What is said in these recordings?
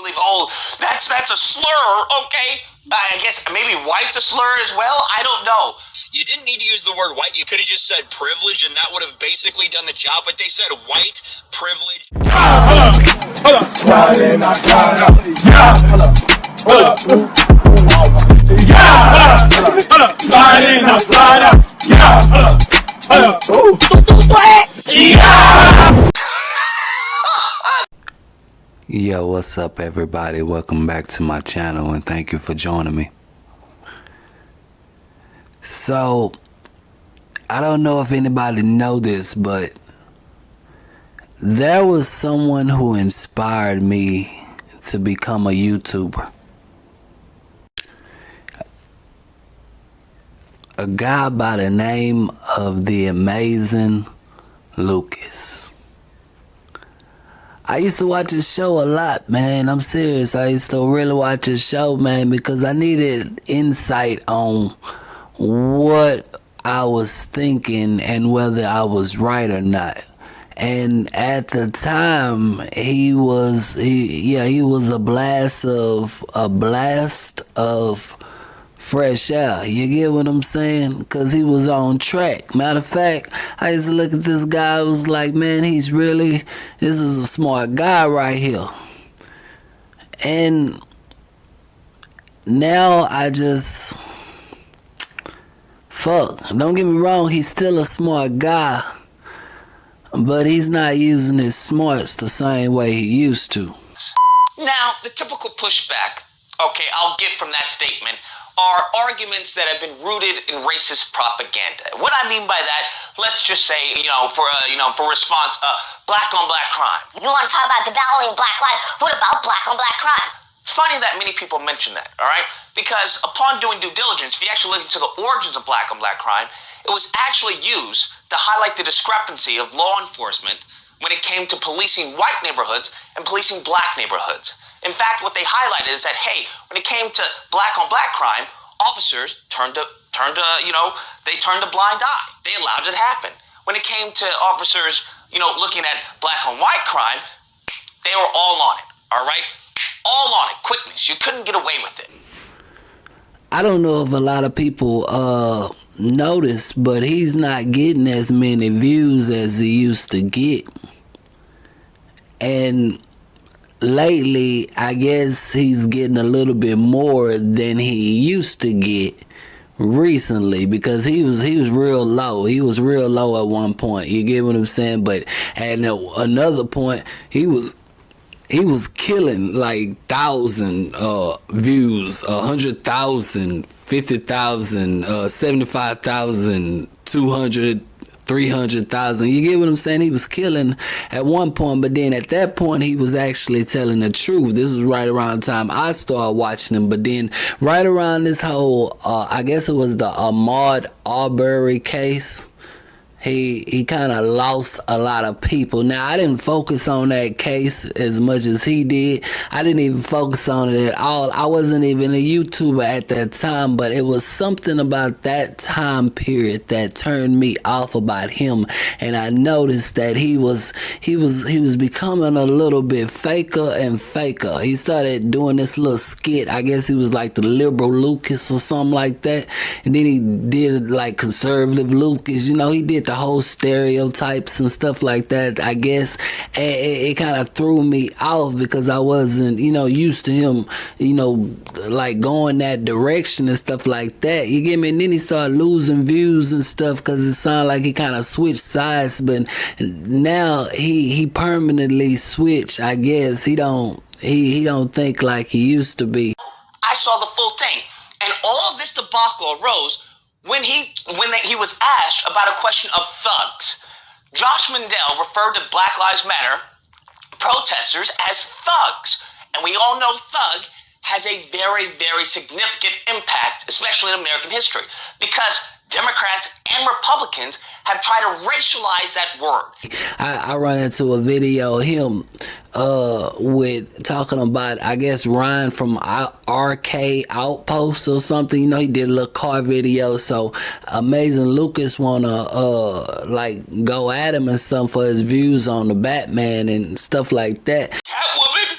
believe, oh, that's a slur, okay? I guess maybe white's a slur as well? I don't know. You didn't need to use the word white. You could have just said privilege, and that would have basically done the job. But they said white privilege. Hold up. Slide in, I slide out. Yeah. Hold up. Hold up. Yeah. Hold up. Slide in, I slide out. Yeah. Hold up. Hold up. Yeah. Yo, what's up everybody? Welcome back to my channel and thank you for joining me. So, I don't know if anybody know this, but there was someone who inspired me to become a YouTuber. A guy by the name of the amazing Lucas. I used to watch his show a lot, man. I'm serious. I used to really watch his show, man, because I needed insight on what I was thinking and whether I was right or not. And at the time, he was a blast of fresh air. You get what I'm saying? Because he was on track. Matter of fact, I used to look at this guy. I was like, man, this is a smart guy right here. And now I just, don't get me wrong, he's still a smart guy, but he's not using his smarts the same way he used to. Now, the typical pushback, okay, I'll get from that statement, are arguments that have been rooted in racist propaganda. What I mean by that, let's just say, for response, black on black crime. You want to talk about devaluing black life? What about black on black crime? It's funny that many people mention that, all right? Because upon doing due diligence, if you actually look into the origins of black on black crime, it was actually used to highlight the discrepancy of law enforcement when it came to policing white neighborhoods and policing black neighborhoods. In fact, what they highlighted is that, hey, when it came to black on black crime, officers turned a blind eye. They allowed it to happen. When it came to officers, looking at black on white crime, they were all on it, all right? All on it, quickness. You couldn't get away with it. I don't know if a lot of people notice, but he's not getting as many views as he used to get. And lately, I guess he's getting a little bit more than he used to get recently, because he was real low. He was real low at one point. You get what I'm saying? But at another point, he was killing like 1,000 views, 100,000, 50,000, 75,000, 200, 300,000. You get what I'm saying? He was killing at one point, but then at that point he was actually telling the truth. This is right around the time I started watching him. But then right around this whole I guess it was the Ahmaud Arbery case, he kind of lost a lot of people. Now, I didn't focus on that case as much as he did. I didn't even focus on it at all. I wasn't even a YouTuber at that time, but it was something about that time period that turned me off about him. And I noticed that he was becoming a little bit faker and faker. He started doing this little skit. I guess he was like the liberal Lucas or something like that. And then he did like conservative Lucas. He did the whole stereotypes and stuff like that, I guess. And it kind of threw me off because I wasn't, used to him, like going that direction and stuff like that. You get me? And then he started losing views and stuff because it sounded like he kind of switched sides. But now he permanently switched. I guess he don't think like he used to be. I saw the full thing, and all of this debacle arose when he was asked about a question of thugs. Josh Mandel referred to Black Lives Matter protesters as thugs. And we all know thug has a very, very significant impact, especially in American history, because Democrats and Republicans have tried to racialize that word. I run into a video of him with talking about, I guess, Ryan from RK Outpost or something. He did a little car video. So Amazing Lucas wanna like go at him and stuff for his views on the Batman and stuff like that. Catwoman,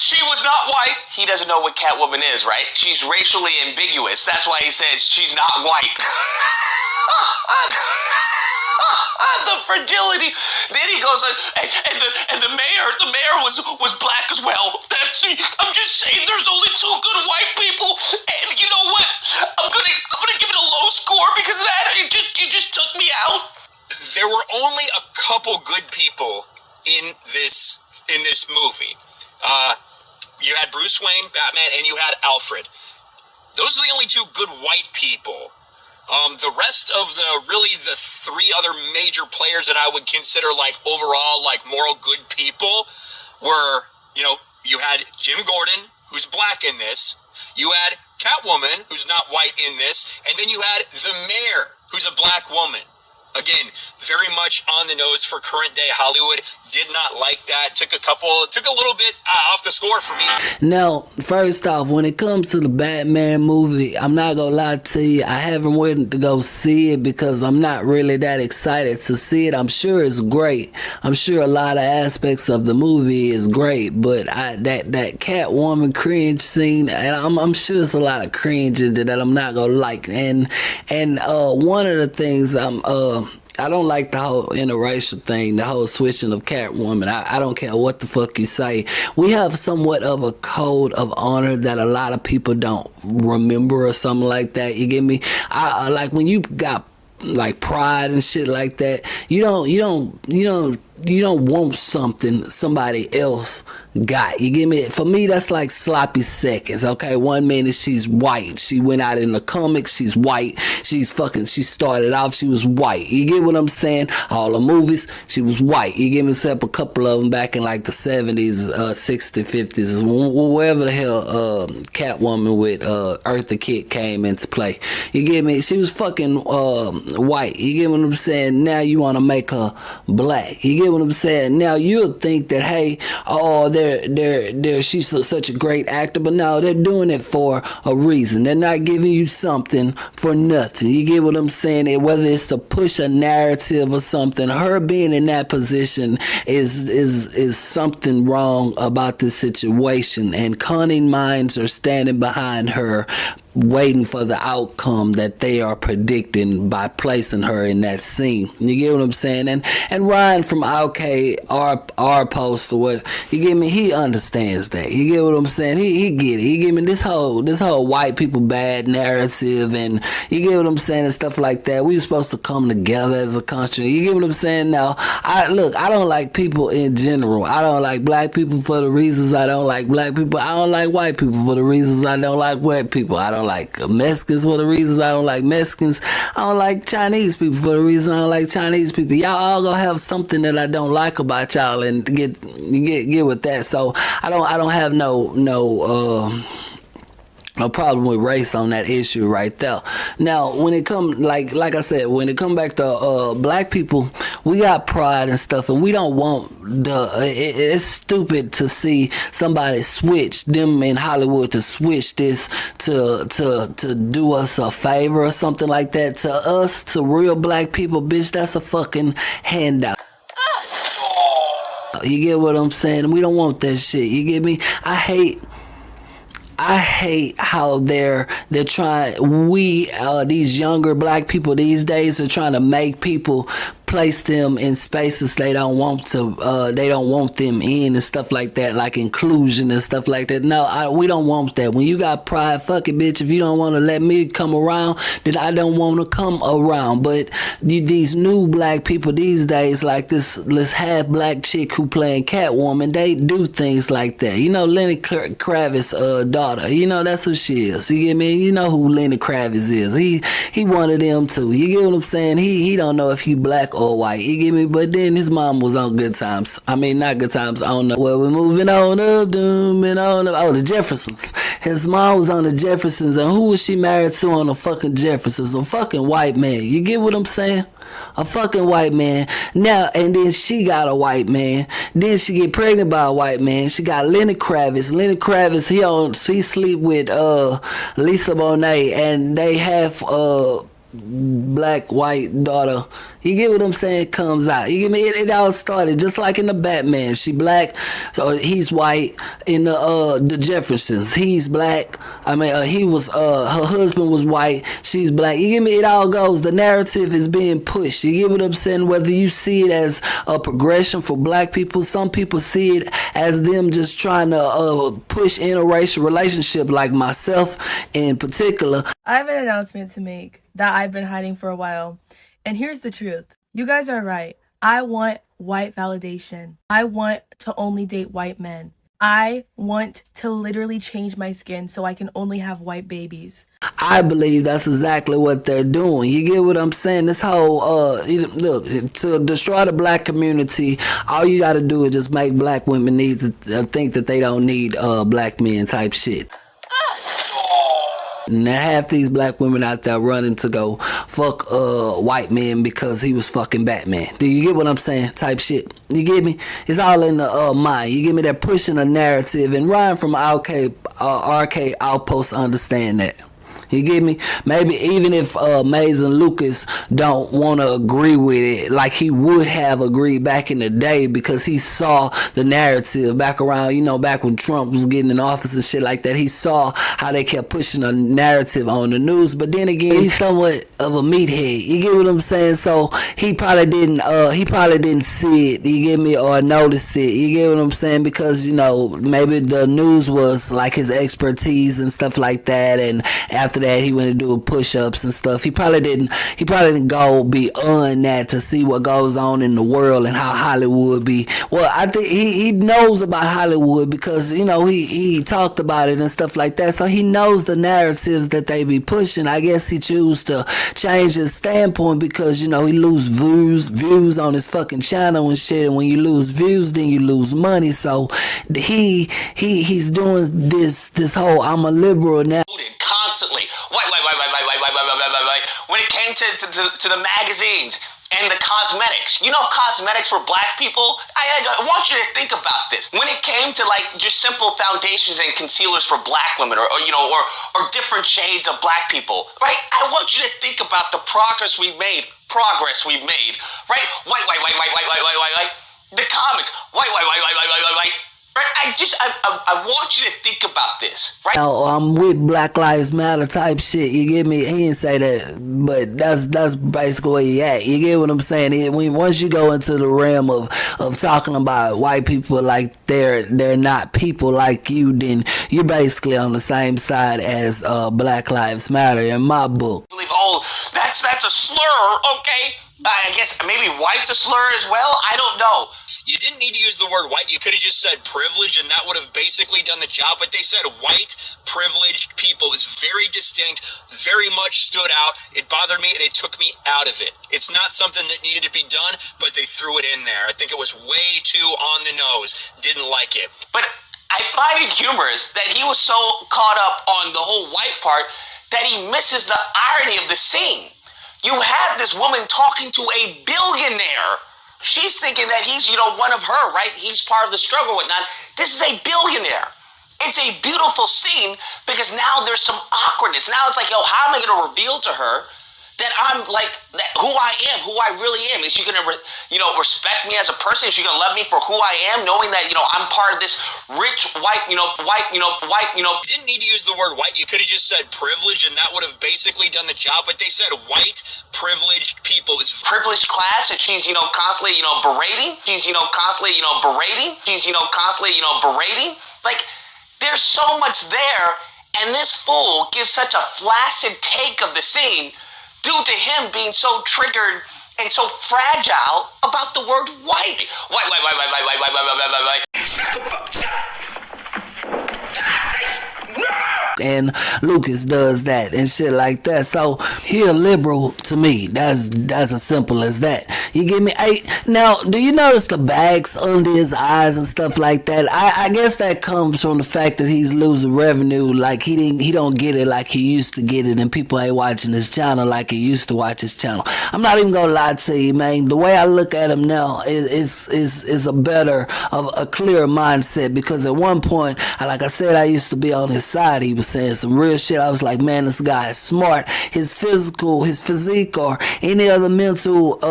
She was not white. He doesn't know what Catwoman is, right? She's racially ambiguous. That's why he says she's not white. The fragility. Then he goes, and the mayor was black as well. I'm just saying, there's only 2 good white people, and you know what? I'm gonna give it a low score because of that. You just took me out. There were only a couple good people in this movie. You had Bruce Wayne, Batman, and you had Alfred. Those are the only 2 good white people. The rest of the 3 other major players that I would consider like overall like moral good people were, you had Jim Gordon, who's black in this. You had Catwoman, who's not white in this, and then you had the mayor, who's a black woman. Again, very much on the nose for current day Hollywood. Did not like that. Took a little bit off the score for me. Now, first off, when it comes to the Batman movie, I'm not gonna lie to you, I haven't went to go see it because I'm not really that excited to see it. I'm sure it's great. I'm sure a lot of aspects of the movie is great, but that Catwoman cringe scene, and I'm sure it's a lot of cringe in that I'm not gonna like. And one of the things I don't like the whole interracial thing, the whole switching of Catwoman. I don't care what the fuck you say. We have somewhat of a code of honor that a lot of people don't remember or something like that. You get me? I like when you got like pride and shit like that. You don't want something somebody else got. You get me? For me, that's like sloppy seconds. Okay, 1 minute she's white. She went out in the comics. She's white. She started off. She was white. You get what I'm saying? All the movies, she was white. You get me? Except a couple of them back in like the 70s, 60s, 50s, wherever the hell Catwoman with Eartha Kitt came into play. You get me? She was fucking white. You get what I'm saying? Now you want to make her black. You get what I'm saying? Now you'll think that, hey, she's such a great actor, but no, they're doing it for a reason. They're not giving you something for nothing. You get what I'm saying? And whether it's to push a narrative or something, her being in that position is something wrong about this situation, and cunning minds are standing behind her, waiting for the outcome that they are predicting by placing her in that scene. You get what I'm saying? And Ryan from outpost or what, you get me? He understands that. You get what I'm saying? He get it. He get me this whole white people bad narrative, and you get what I'm saying, and stuff like that. We supposed to come together as a country. You get what I'm saying? Now, I don't like people in general. I don't like black people for the reasons I don't like black people. I don't like white people for the reasons I don't like white people. I don't like Mexicans for the reasons I don't like Mexicans. I don't like Chinese people for the reasons I don't like Chinese people. Y'all all gonna have something that I don't like about y'all, and get with that. So I don't have no problem with race on that issue right there. Now, when it come like I said, when it come back to black people, we got pride and stuff, and we don't want it's stupid to see somebody switch them in Hollywood to switch this to do us a favor or something like that. To us, to real black people, bitch, that's a fucking handout. You get what I'm saying? We don't want that shit. You get me? I hate how they're trying. These younger black people these days are trying to make people place them in spaces they don't want them in and stuff like that, like inclusion and stuff like that. No, we don't want that. When you got pride, fuck it, bitch. If you don't want to let me come around, then I don't want to come around. But these new black people these days, like this half black chick who playing Catwoman, they do things like that. You know, Lenny Kravitz' daughter. You know, that's who she is. You get me? You know who Lenny Kravitz is. He one of them too. You get what I'm saying? He don't know if he black or white. You get me? But then his mom was on Good Times. I mean, not Good Times. I don't know. Well, we're moving on up, dooming on up. Oh, the Jeffersons. His mom was on the Jeffersons, and who was she married to on the fucking Jeffersons? A fucking white man. You get what I'm saying? A fucking white man. Now, and then she got a white man. Then she get pregnant by a white man. She got Lenny Kravitz. Lenny Kravitz, he sleep with Lisa Bonet, and they have black white daughter, you get what I'm saying, comes out. You get me? It all started just like in the Batman. She black, or he's white. In the Jeffersons, he's black. I mean, he was her husband was white. She's black. You get me? It all goes. The narrative is being pushed. You get what I'm saying? Whether you see it as a progression for black people, some people see it as them just trying to push interracial relationship, like myself in particular. I have an announcement to make that I've been hiding for a while. And here's the truth. You guys are right. I want white validation. I want to only date white men. I want to literally change my skin so I can only have white babies. I believe that's exactly what they're doing. You get what I'm saying? This whole, look, to destroy the black community, all you gotta do is just make black women need to think that they don't need black men type shit. And half these black women out there running to go fuck white men because he was fucking Batman. Do you get what I'm saying? Type shit. You get me? It's all in the mind. You get me? They're pushing a narrative, and Ryan from RK Outpost understand that. You get me? Maybe even if Maze and Lucas don't want to agree with it like he would have agreed back in the day, because he saw the narrative back around, you know, back when Trump was getting in office and shit like that. He saw how they kept pushing a narrative on the news. But then again, he's somewhat of a meathead. You get what I'm saying? So he probably didn't see it, you get me, or notice it. You get what I'm saying? Because, you know, maybe the news was like his expertise and stuff like that, and after that he went to do push-ups and stuff. He probably didn't go beyond that to see what goes on in the world and how Hollywood be. Well, I think he knows about Hollywood because, you know, he talked about it and stuff like that, so he knows the narratives that they be pushing. I guess he choose to change his standpoint because, you know, he lose views on his fucking channel and shit, and when you lose views then you lose money. So he's doing this whole I'm a liberal now. Constantly. When it came to the magazines and the cosmetics, you know, cosmetics for black people, I want you to think about this. When it came to like just simple foundations and concealers for black women, or you know, or different shades of black people, right? I want you to think about the progress we've made, right? White. The comments, white. Right? I want you to think about this, right? Now, I'm with Black Lives Matter type shit. You get me? He didn't say that, but that's basically where he at. You get what I'm saying? Once you go into the realm of talking about white people like they're not people like you, then you're basically on the same side as Black Lives Matter in my book. Oh, that's a slur, okay? I guess maybe white's a slur as well. I don't know. You didn't need to use the word white. You could have just said privilege, and that would have basically done the job. But they said white, privileged people is very distinct, very much stood out. It bothered me, and it took me out of it. It's not something that needed to be done, but they threw it in there. I think it was way too on the nose. Didn't like it. But I find it humorous that he was so caught up on the whole white part that he misses the irony of the scene. You have this woman talking to a billionaire. She's thinking that he's, you know, one of her, right? He's part of the struggle and whatnot. This is a billionaire. It's a beautiful scene because now there's some awkwardness. Now it's like, yo, how am I going to reveal to her that I'm like, who I am, who I really am? Is she going to, respect me as a person? Is she going to love me for who I am, knowing that, you know, I'm part of this rich white. You didn't need to use the word white. You could have just said privilege, and that would have basically done the job. But they said white, privileged people is privileged class, and she's, you know, constantly, you know, berating. Like, there's so much there, and this fool gives such a flaccid take of the scene due to him being so triggered and so fragile about the word white. White. Shut the fuck up. And Lucas does that and shit like that. So he a liberal to me. That's as simple as that. You get me? Hey, now, do you notice the bags under his eyes and stuff like that? I guess that comes from the fact that he's losing revenue. Like he don't get it like he used to get it, and people ain't watching his channel like he used to watch his channel. I'm not even gonna lie to you, man. The way I look at him now is a better, a clearer mindset, because at one point, like I said, I used to be on his side. He was saying some real shit. I was like, man, this guy is smart. His physique, or any other mental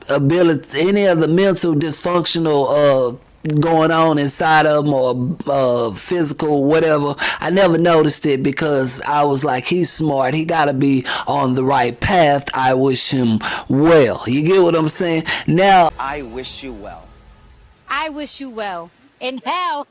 ability, any other mental dysfunctional going on inside of him, or physical whatever, I never noticed it, because I was like, he's smart, he gotta be on the right path. I wish him well. You get what I'm saying? Now I wish you well. I wish you well. In hell.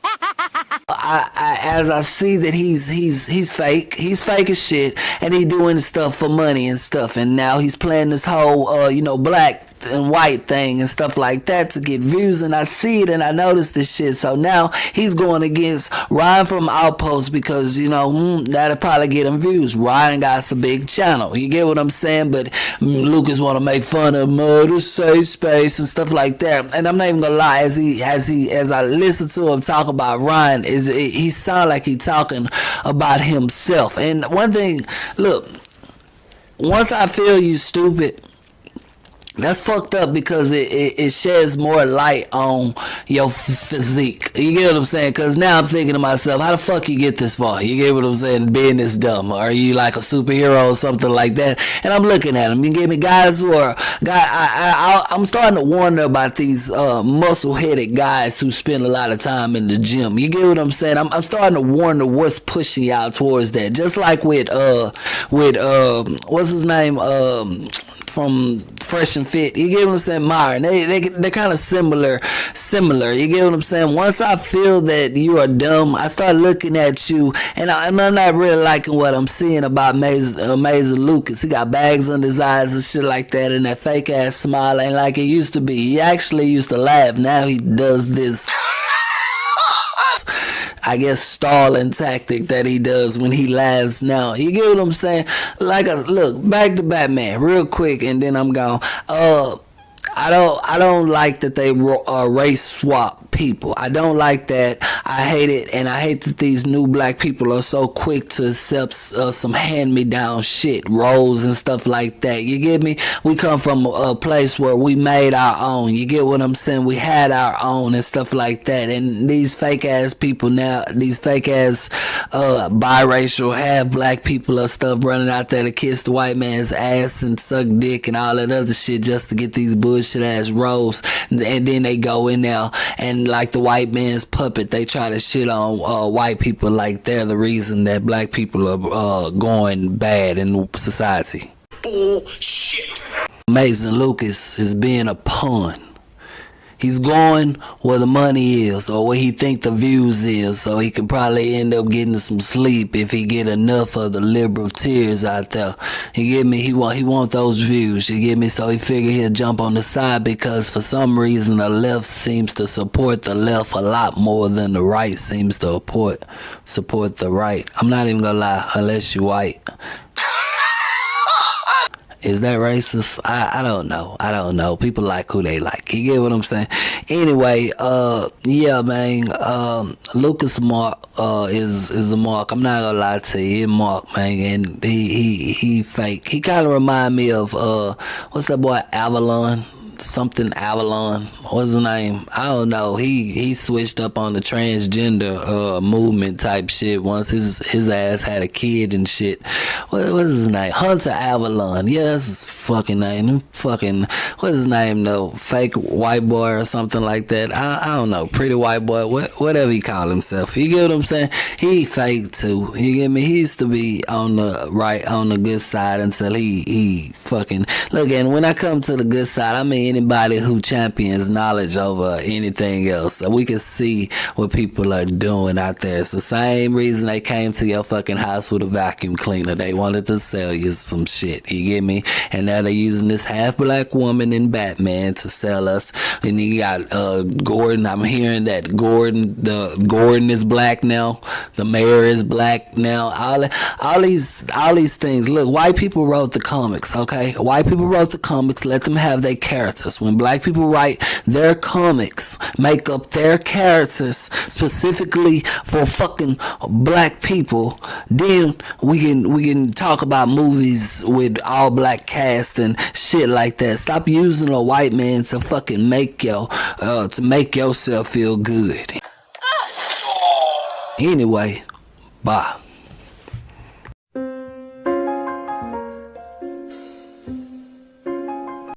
as I see that he's fake. He's fake as shit, and he doing stuff for money and stuff. And now he's playing this whole black and white thing and stuff like that to get views, and I see it and I notice this shit. So now he's going against Ryan from Outpost, because that'll probably get him views. Ryan got a big channel, you get what I'm saying? But Lucas want to make fun of murder, safe space and stuff like that. And I'm not even gonna lie, as I listen to him talk about Ryan, he sound like he talking about himself. And one thing, look, once I feel you stupid, that's fucked up, because it sheds more light on your physique. You get what I'm saying? Because now I'm thinking to myself, how the fuck you get this far? You get what I'm saying? Being this dumb. Are you like a superhero or something like that? And I'm looking at them. You get me? Guys who are... I'm starting to wonder about these muscle-headed guys who spend a lot of time in the gym. You get what I'm saying? I'm starting to wonder what's pushing y'all towards that. Just like with what's his name? From Fresh and Fit, you get what I'm saying? Myron, they're kind of similar. You get what I'm saying? Once I feel that you are dumb, I start looking at you, and I'm not really liking what I'm seeing about Amazing Lucas. He got bags under his eyes and shit like that, and that fake ass smile ain't like it used to be. He actually used to laugh. Now he does this I guess stalling tactic that he does when he laughs now. You get what I'm saying? Look, back to Batman real quick, and then I'm gone. I don't like that they race swap people. I don't like that. I hate it, and I hate that these new black people are so quick to accept some hand-me-down shit, roles and stuff like that. You get me? We come from a place where we made our own. You get what I'm saying? We had our own and stuff like that. And these fake-ass people now, these fake-ass biracial, half-black people or stuff running out there to kiss the white man's ass and suck dick and all that other shit just to get these bullshit ass roles, and then they go in there and like the white man's puppet, they try to shit on white people like they're the reason that black people are going bad in society. Bullshit. Amazing Lucas is being a pawn. He's going where the money is, or where he think the views is, so he can probably end up getting some sleep if he get enough of the liberal tears out there. You get me? He want those views. You get me? So he figure he'll jump on the side, because for some reason the left seems to support the left a lot more than the right seems to support the right. I'm not even gonna lie, unless you white. Is that racist? I don't know. I don't know. People like who they like. You get what I'm saying? Anyway, yeah, man. Lucas Mark is a mark. I'm not gonna lie to you, Mark, man. And he fake. He kind of remind me of what's that boy Avalon? Something Avalon. What's his name? I don't know. He switched up on the transgender movement type shit once his ass had a kid and shit. What's his name? Hunter Avalon. Yeah, that's his fucking name. Fucking what's his name though? Fake white boy or something like that. I don't know. Pretty white boy. Whatever he call himself. You get what I'm saying? He fake too. You get me? He used to be on the good side until he fucking look. And when I come to the good side, I mean anybody who champions knowledge over anything else. So we can see what people are doing out there. It's the same reason they came to your fucking house with a vacuum cleaner. They wanted to sell you some shit. You get me? And now they're using this half black woman in Batman to sell us. And you got Gordon. I'm hearing that Gordon is black now. The mayor is black now. All these things. Look, white people wrote the comics, okay? White people wrote the comics. Let them have their characters. When black people write their comics, make up their characters specifically for fucking black people, then we can talk about movies with all black cast and shit like that. Stop using a white man to fucking make yourself feel good. Anyway, bye.